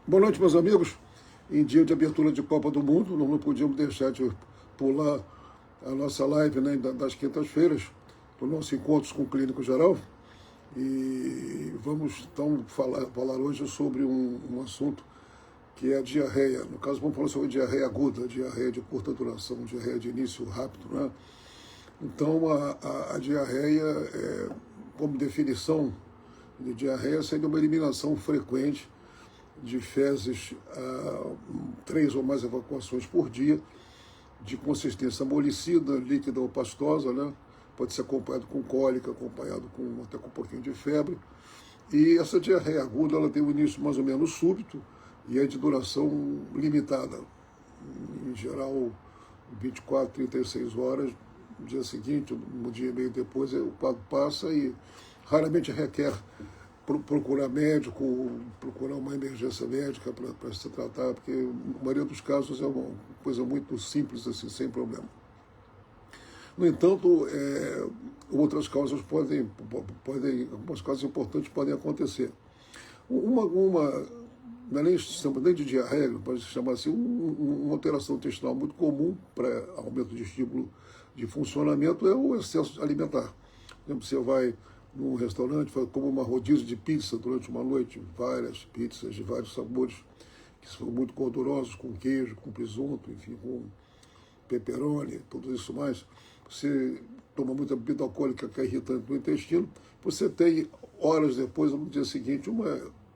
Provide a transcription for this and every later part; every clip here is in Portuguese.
Boa noite, meus amigos. Em dia de abertura de Copa do Mundo, não podíamos deixar de pular a nossa live, né, das quintas-feiras, do nosso Encontros com o Clínico Geral. E vamos, então, falar hoje sobre um assunto que é a diarreia. No caso, vamos falar sobre diarreia aguda, diarreia de curta duração, diarreia de início rápido, né? Então, a diarreia, como definição de diarreia, seria uma eliminação frequente de fezes, 3 ou mais evacuações por dia, de consistência molicida, líquida ou pastosa, né? Pode ser acompanhado com cólica, acompanhado até com um pouquinho de febre. E essa diarreia aguda, ela tem um início mais ou menos súbito e é de duração limitada. Em geral, 24, 36 horas, no dia seguinte, um dia e meio depois, o quadro passa e raramente requer procurar médico, procurar uma emergência médica para se tratar, porque na maioria dos casos é uma coisa muito simples, assim, sem problema. No entanto, outras causas algumas causas importantes podem acontecer. Não é nem de diarreia, pode se chamar assim, uma alteração intestinal muito comum para aumento de estímulo de funcionamento é o excesso alimentar. Por exemplo, você vai num restaurante, come uma rodízio de pizza durante uma noite, várias pizzas de vários sabores, que são muito gordurosos, com queijo, com presunto, enfim, com pepperoni, tudo isso mais. Você toma muita bebida alcoólica que é irritante no intestino, você tem, horas depois, no dia seguinte,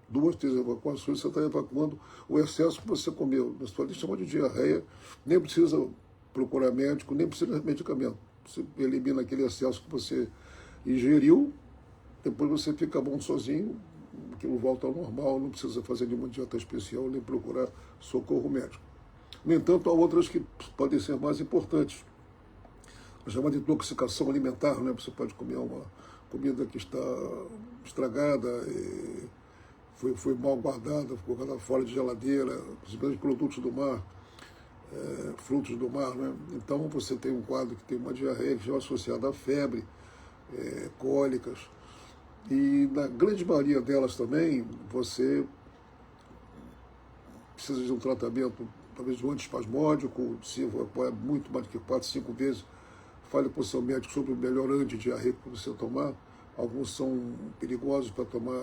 2, 3 evacuações, você está evacuando o excesso que você comeu. Na sua lista chama de diarreia, nem precisa procurar médico, nem precisa de medicamento. Você elimina aquele excesso que você ingeriu, depois você fica bom sozinho, aquilo volta ao normal, não precisa fazer nenhuma dieta especial, nem procurar socorro médico. No entanto, há outras que podem ser mais importantes. A chamada intoxicação alimentar, né? Você pode comer uma comida que está estragada, foi mal guardada, ficou colocada fora de geladeira, principalmente produtos do mar, frutos do mar, né? Então você tem um quadro que tem uma diarreia que já é associada à febre, cólicas, e na grande maioria delas também você precisa de um tratamento, talvez de um antiespasmódico, se é muito mais do que 4, 5 vezes, fale com o seu médico sobre o melhor antidiarreico para você tomar. Alguns são perigosos para tomar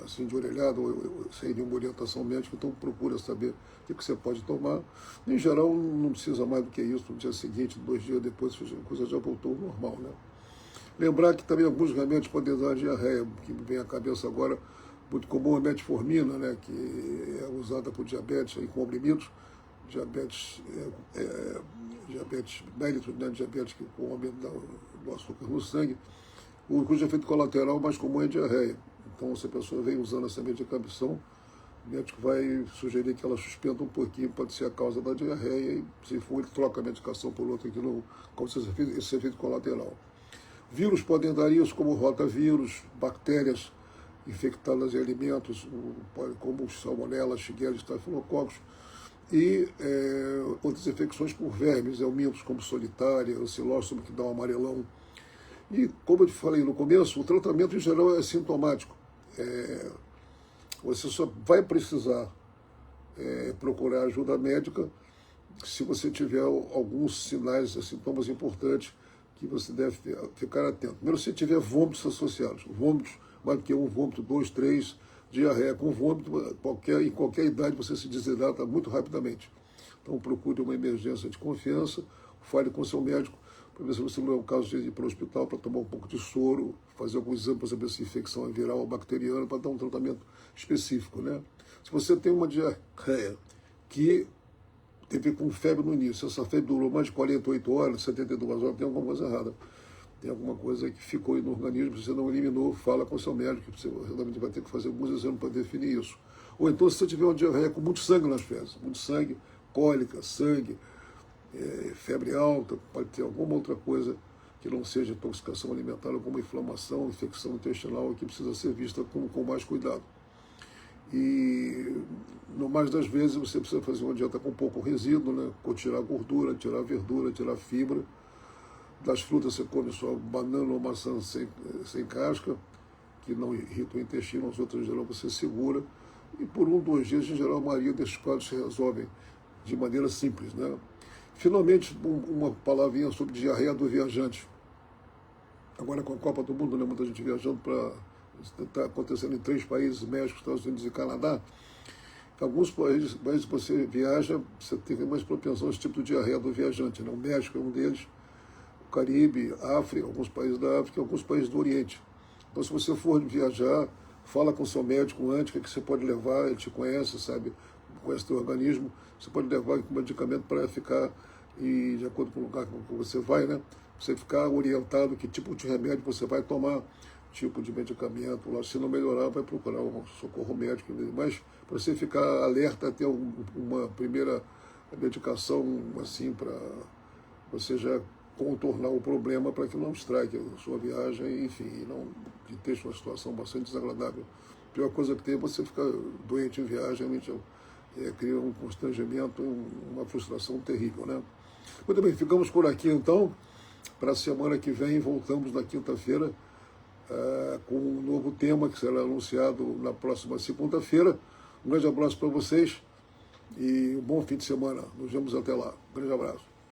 assim de orelhada ou sem nenhuma orientação médica, então procura saber o que você pode tomar. Em geral, não precisa mais do que isso. No dia seguinte, 2 dias depois, a coisa já voltou ao normal, né? Lembrar que também alguns remédios podem dar diarreia, que me vem à cabeça agora, muito comum a metformina, né, que é usada por diabetes em comprimidos, diabetes mellitus, né, diabetes com aumento do açúcar no sangue, cujo efeito colateral mais comum é a diarreia. Então, se a pessoa vem usando essa medicação, o médico vai sugerir que ela suspenda um pouquinho, pode ser a causa da diarreia, e se for, ele troca a medicação por outra que não causa esse efeito colateral. Vírus podem dar isso, como rotavírus, bactérias infectadas em alimentos, como salmonella, shigella, estafilococos, e outras infecções por vermes, helmintos, como solitária, ancilóstomo, que dá um amarelão. E, como eu te falei no começo, o tratamento em geral é sintomático. Você só vai precisar procurar ajuda médica se você tiver alguns sinais, sintomas importantes que você deve ficar atento. Primeiro, se tiver vômitos associados, vômitos, mais do que um vômito, 2, 3, diarreia com vômito, em qualquer idade você se desidrata muito rapidamente. Então procure uma emergência de confiança, fale com seu médico, para ver se você não é o caso de ir para o hospital para tomar um pouco de soro, fazer alguns exames para saber se a infecção é viral ou bacteriana, para dar um tratamento específico, né? Se você tem uma diarreia que teve com febre no início, essa febre durou mais de 48 horas, 72 horas, tem alguma coisa errada. Tem alguma coisa que ficou aí no organismo, você não eliminou, fala com o seu médico, você realmente vai ter que fazer alguns exames para definir isso. Ou então, se você tiver uma diarreia com muito sangue nas fezes, muito sangue, cólica, sangue, febre alta, pode ter alguma outra coisa que não seja intoxicação alimentar, alguma inflamação, infecção intestinal, que precisa ser vista com mais cuidado. E, no mais das vezes, você precisa fazer uma dieta com pouco resíduo, né? Tirar gordura, tirar verdura, tirar fibra. Das frutas você come só banana ou maçã sem casca, que não irrita o intestino, as outras em geral você segura. e por 1, 2 dias, em geral, a maioria desses quadros se resolvem de maneira simples, né? Finalmente, uma palavrinha sobre diarreia do viajante. Agora com a Copa do Mundo, né, muita gente viajando para... Está acontecendo em 3 países, México, Estados Unidos e Canadá. Alguns países você viaja, você tem mais propensão a esse tipo de diarreia do viajante, né? O México é um deles, o Caribe, África, alguns países da África, alguns países do Oriente. Então, se você for viajar, fala com o seu médico antes, o que você pode levar, ele te conhece, sabe, conhece o teu organismo, você pode levar um medicamento para ficar, e de acordo com o lugar que você vai, né, você ficar orientado que tipo de remédio você vai tomar, tipo de medicamento, lá, se não melhorar, vai procurar um socorro médico, mas para você ficar alerta até uma primeira medicação, assim, para você já contornar o problema para que não estrague a sua viagem, enfim, e não te deixe uma situação bastante desagradável. A pior coisa que tem é você ficar doente em viagem, cria um constrangimento, uma frustração terrível, né? Muito bem, ficamos por aqui então. Para a semana que vem, voltamos na quinta-feira com um novo tema que será anunciado na próxima segunda-feira. Um grande abraço para vocês e um bom fim de semana. Nos vemos até lá. Um grande abraço.